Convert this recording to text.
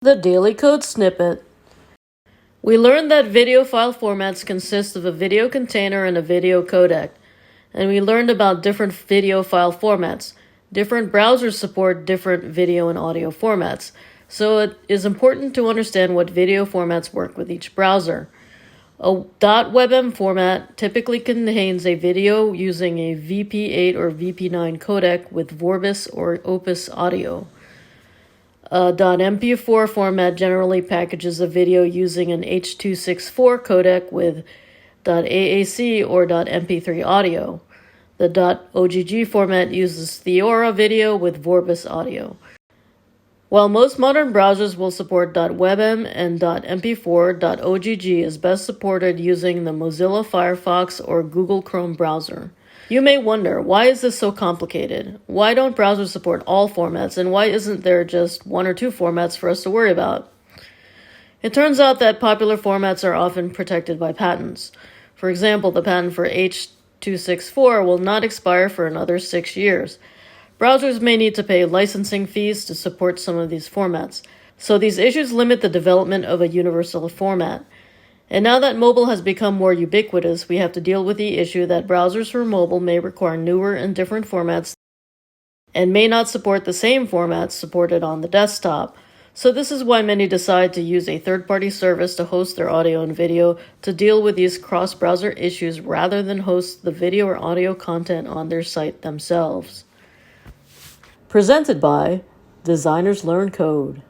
The Daily Code Snippet. We learned that video file formats consist of a video container and a video codec, and we learned about different video file formats. Different browsers support different video and audio formats, so it is important to understand what video formats work with each browser. A .webm format typically contains a video using a VP8 or VP9 codec with Vorbis or Opus audio. A .mp4 format generally packages a video using an H.264 codec with .aac or .mp3 audio. The .ogg format uses Theora video with Vorbis audio. While most modern browsers will support .webm and .mp4, .ogg is best supported using the Mozilla Firefox or Google Chrome browser. You may wonder, why is this so complicated? Why don't browsers support all formats, and why isn't there just one or two formats for us to worry about? It turns out that popular formats are often protected by patents. For example, the patent for H.264 will not expire for another 6 years. Browsers may need to pay licensing fees to support some of these formats, so these issues limit the development of a universal format. And now that mobile has become more ubiquitous, we have to deal with the issue that browsers for mobile may require newer and different formats and may not support the same formats supported on the desktop. So this is why many decide to use a third-party service to host their audio and video to deal with these cross-browser issues rather than host the video or audio content on their site themselves. Presented by Designers Learn Code.